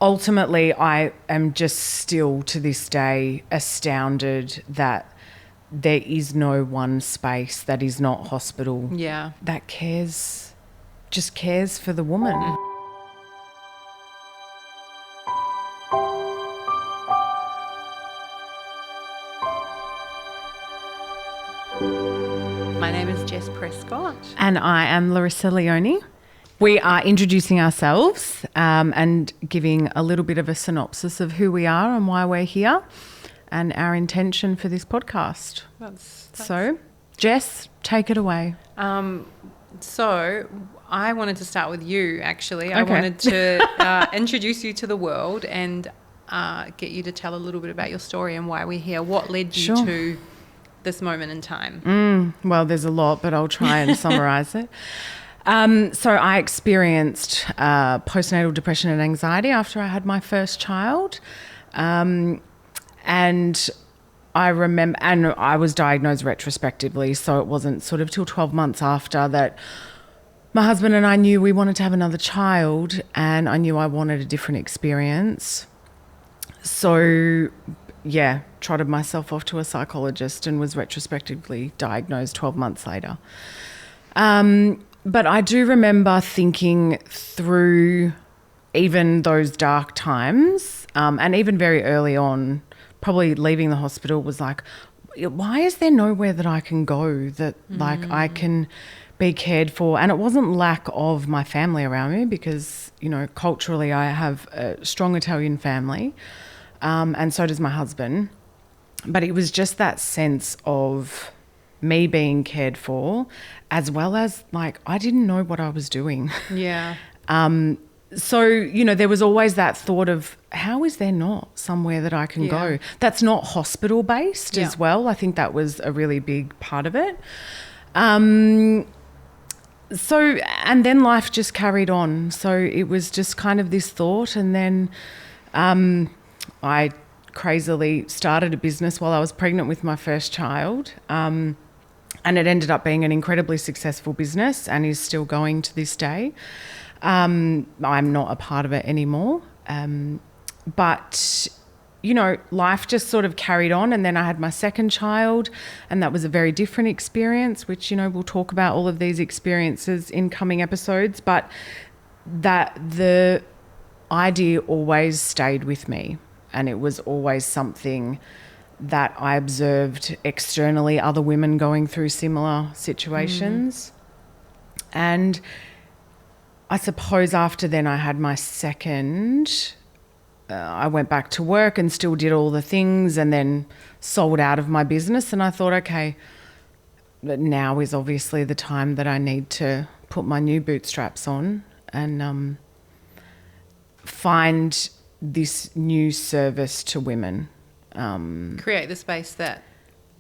ultimately, I am just still to this day astounded that there is no one space that is not hospital that cares for the woman. My name is Jess Prescott. And I am Larissa Leone. We are introducing ourselves and giving a little bit of a synopsis of who we are and why we're here and our intention for this podcast. So, Jess, take it away. So I wanted to start with you, actually. Okay. I wanted to introduce you to the world and get you to tell a little bit about your story and why we're here. What led you to this moment in time? Well, there's a lot, but I'll try and summarise it. So I experienced postnatal depression and anxiety after I had my first child. And I remember, and I was diagnosed retrospectively, so it wasn't sort of till 12 months after that my husband and I knew we wanted to have another child, and I knew I wanted a different experience. So, yeah, trotted myself off to a psychologist and was retrospectively diagnosed 12 months later. But I do remember thinking through even those dark times, and even very early on, probably leaving the hospital was like, why is there nowhere that I can go that like I can be cared for? And it wasn't lack of my family around me because, you know, culturally I have a strong Italian family, and so does my husband. But it was just that sense of me being cared for, as well as like I didn't know what I was doing. Yeah. So, you know, there was always that thought of how is there not somewhere that I can go that's not hospital based as well. I think that was a really big part of it. So, and then life just carried on. So it was just kind of this thought. And then I crazily started a business while I was pregnant with my first child. And it ended up being an incredibly successful business and is still going to this day. I'm not a part of it anymore. But, you know, life just sort of carried on. And then I had my second child, and that was a very different experience, which, you know, we'll talk about all of these experiences in coming episodes. But that the idea always stayed with me, and it was always something that I observed externally, other women going through similar situations. And I suppose after then I had my second, I went back to work and still did all the things and then sold out of my business. And I thought, okay, but now is obviously the time that I need to put my new bootstraps on and find this new service to women. Create the space that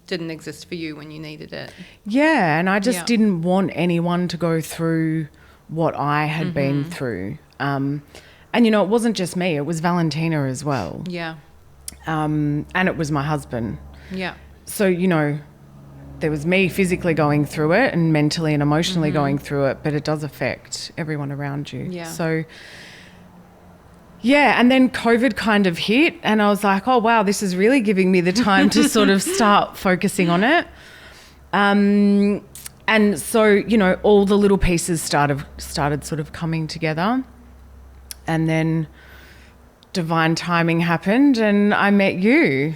didn't exist for you when you needed it. Yeah, and I just didn't want anyone to go through what I had been through. And, you know, it wasn't just me, it was Valentina as well. Yeah. And it was my husband. Yeah. So, you know, there was me physically going through it and mentally and emotionally going through it, but it does affect everyone around you. Yeah. So, yeah, and then COVID kind of hit and I was like, oh, wow, this is really giving me the time to sort of start focusing on it. And so, you know, all the little pieces started sort of coming together, and then divine timing happened and I met you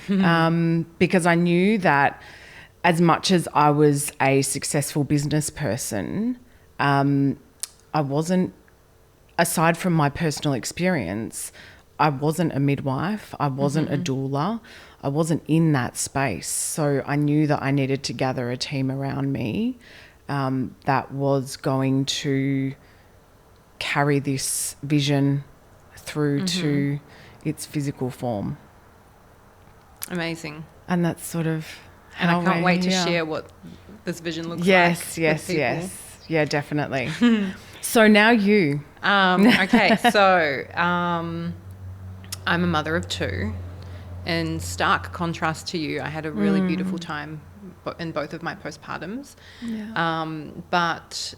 because I knew that as much as I was a successful business person, I wasn't, aside from my personal experience, I wasn't a midwife, I wasn't a doula, I wasn't in that space. So I knew that I needed to gather a team around me that was going to carry this vision through to its physical form. Amazing. And that's sort of And how I can't we're wait to here. share what this vision looks like. Yes. Yeah, definitely. So now you. Okay, so I'm a mother of two. In stark contrast to you, I had a really beautiful time in both of my postpartums. Yeah. But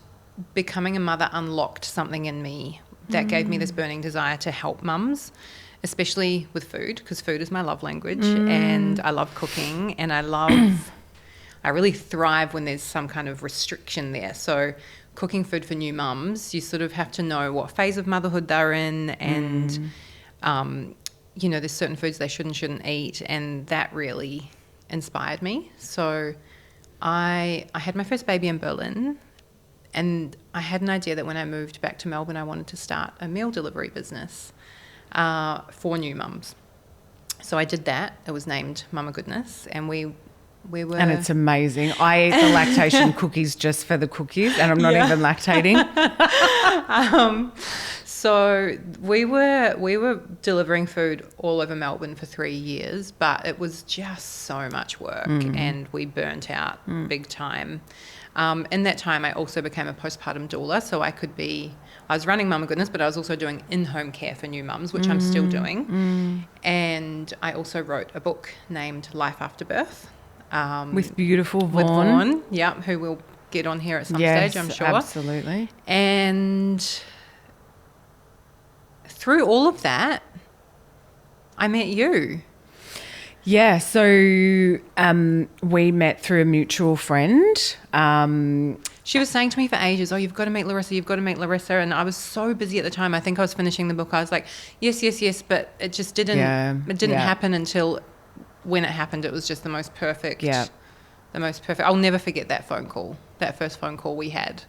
becoming a mother unlocked something in me that gave me this burning desire to help mums, especially with food, because food is my love language, and I love cooking, and I really thrive when there's some kind of restriction there. So cooking food for new mums, you sort of have to know what phase of motherhood they're in, and you know, there's certain foods they shouldn't eat, and that really inspired me. So I had my first baby in Berlin, and I had an idea that when I moved back to Melbourne, I wanted to start a meal delivery business for new mums. So I did that. It was named Mama Goodness, and we were... And it's amazing. I eat the lactation cookies just for the cookies, and I'm not even lactating. So we were delivering food all over Melbourne for 3 years, but it was just so much work, and we burnt out big time. In that time, I also became a postpartum doula, so I was running Mama Goodness, but I was also doing in-home care for new mums, which I'm still doing. And I also wrote a book named Life After Birth. With beautiful Vaughan. With Vaughan, yeah, who will get on here at some stage, I'm sure. Absolutely. And through all of that, I met you. Yeah, so we met through a mutual friend. She was saying to me for ages, oh, you've got to meet Larissa, you've got to meet Larissa. And I was so busy at the time. I think I was finishing the book. I was like, yes, but it just didn't, happen until when it happened. It was just the most perfect. I'll never forget that phone call, that first phone call we had.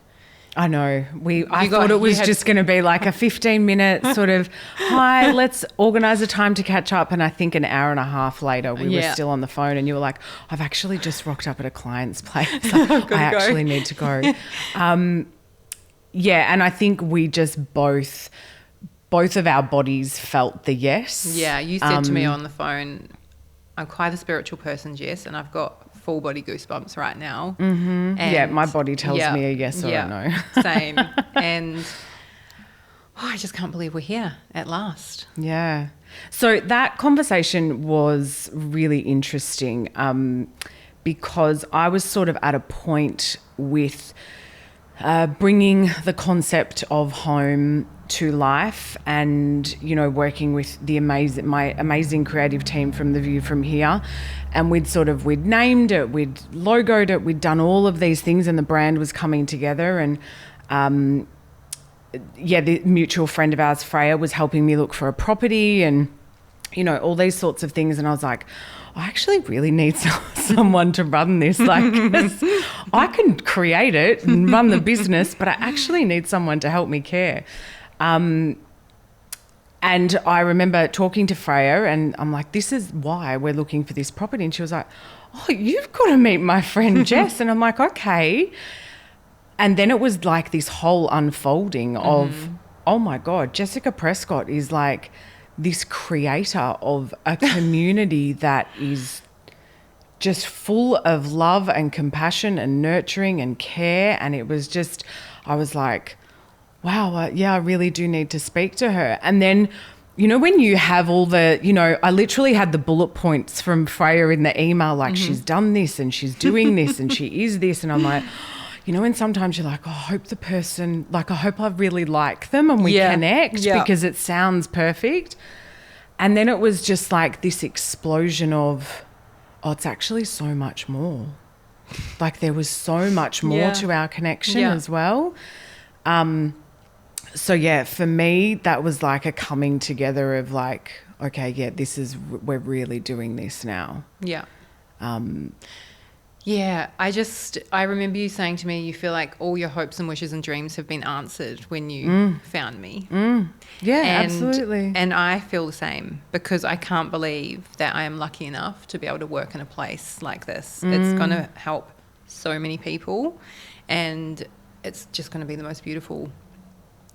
I know. I thought it was just going to be like a 15-minute sort of, hi, let's organise a time to catch up. And I think an hour and a half later, we were still on the phone, and you were like, I've actually just rocked up at a client's place. I actually need to go. And I think we just both of our bodies felt the yes. Yeah, you said to me on the phone, I'm quite a spiritual person, Jess, and I've got full body goosebumps right now. And my body tells me a yes or a no. Same. And I just can't believe we're here at last. Yeah. So that conversation was really interesting because I was sort of at a point with bringing the concept of home to life, and working with my amazing creative team from The View From Here, and we'd named it, we'd logoed it, we'd done all of these things, and the brand was coming together. And the mutual friend of ours, Freya, was helping me look for a property, and all these sorts of things. And I was like, I actually really need someone to run this. Like, I can create it and run the business, but I actually need someone to help me care. And I remember talking to Freya, and I'm like, this is why we're looking for this property. And she was like, oh, you've got to meet my friend Jess. And I'm like, okay. And then it was like this whole unfolding of, oh my God, Jessica Prescott is like this creator of a community that is just full of love and compassion and nurturing and care. And it was just, I was like, wow, I really do need to speak to her. And then, when you have all the, I literally had the bullet points from Freya in the email, like she's done this and she's doing this and she is this. And I'm like, and sometimes you're like, oh, I hope I really like them and we connect because it sounds perfect. And then it was just like this explosion of, oh, it's actually so much more. Like there was so much more to our connection as well. So for me, that was like a coming together of like, okay, we're really doing this now. Yeah. I remember you saying to me, you feel like all your hopes and wishes and dreams have been answered when you found me. Yeah, absolutely. And I feel the same, because I can't believe that I am lucky enough to be able to work in a place like this. It's going to help so many people, and it's just going to be the most beautiful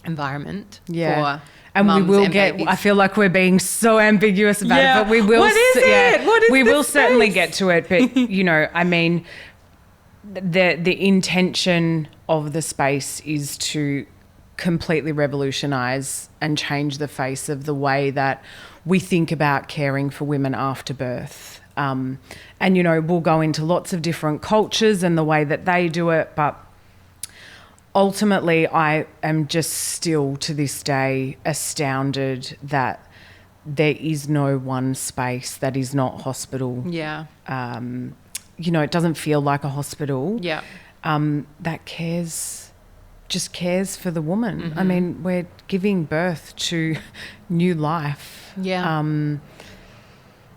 environment for and mums we will and get babies. I feel like we're being so ambiguous about it, but we will we will certainly get to it. But I mean, the intention of the space is to completely revolutionise and change the face of the way that we think about caring for women after birth. And we'll go into lots of different cultures and the way that they do it, but ultimately, I am just still to this day astounded that there is no one space that is not hospital. Yeah. It doesn't feel like a hospital. Yeah. That just cares for the woman. I mean, we're giving birth to new life. Yeah.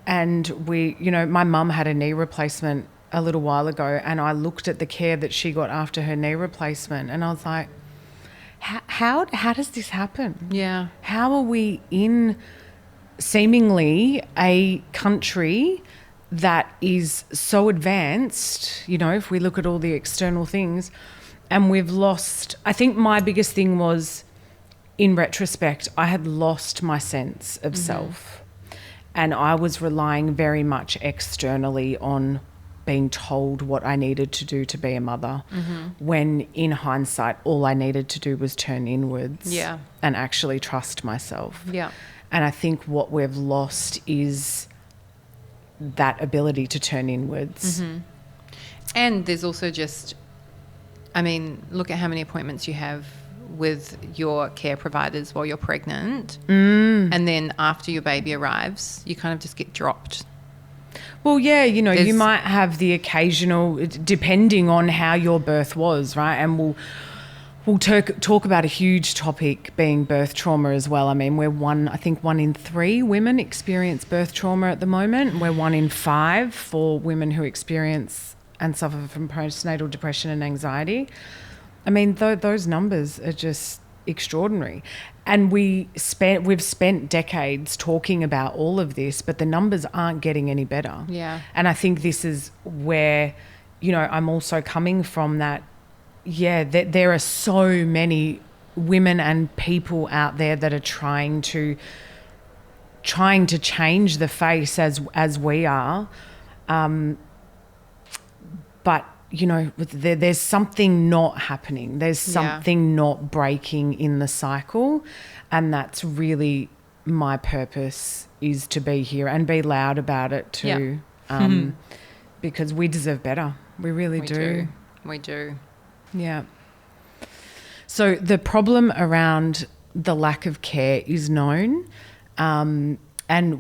And my mum had a knee replacement a little while ago, and I looked at the care that she got after her knee replacement, and I was like, how does this happen? Yeah. How are we in seemingly a country that is so advanced, if we look at all the external things, and we've lost, I think my biggest thing was, in retrospect, I had lost my sense of self, and I was relying very much externally on being told what I needed to do to be a mother, when in hindsight, all I needed to do was turn inwards and actually trust myself. Yeah. And I think what we've lost is that ability to turn inwards. And there's also just, look at how many appointments you have with your care providers while you're pregnant. And then after your baby arrives, you kind of just get dropped. Well, yeah, you might have the occasional, depending on how your birth was, right? And we'll talk about a huge topic being birth trauma as well. I mean, I think 1 in 3 women experience birth trauma at the moment. We're 1 in 5 for women who experience and suffer from postnatal depression and anxiety. I mean, those numbers are just extraordinary. And we've spent decades talking about all of this, but the numbers aren't getting any better. Yeah. And I think this is where, I'm also coming from that. Yeah, there are so many women and people out there that are trying to change the face as we are, but there's something not happening. There's something not breaking in the cycle, and that's really my purpose, is to be here and be loud about it too, because we deserve better. We really do. We do. Yeah. So the problem around the lack of care is known, and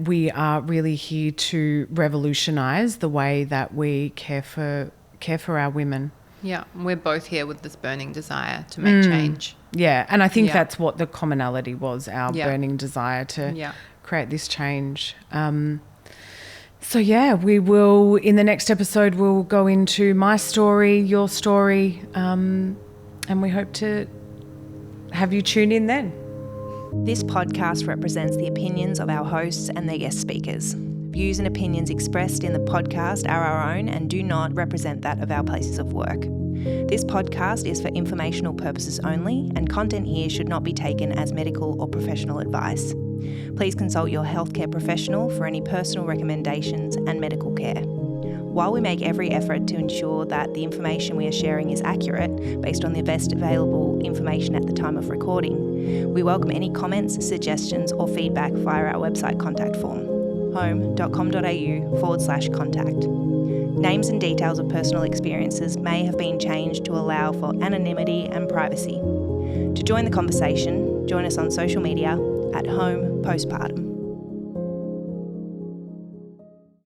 we are really here to revolutionise the way that we care for our women. Yeah, we're both here with this burning desire to make change. Yeah, and I think that's what the commonality was, our burning desire to create this change. So we will, in the next episode, we'll go into my story, your story, and we hope to have you tune in then. This podcast represents the opinions of our hosts and their guest speakers. Views and opinions expressed in the podcast are our own and do not represent that of our places of work. This podcast is for informational purposes only, and content here should not be taken as medical or professional advice. Please consult your healthcare professional for any personal recommendations and medical care. While we make every effort to ensure that the information we are sharing is accurate based on the best available information at the time of recording, we welcome any comments, suggestions or feedback via our website contact form, home.com.au/contact. Names and details of personal experiences may have been changed to allow for anonymity and privacy. To join the conversation, join us on social media at Home Postpartum.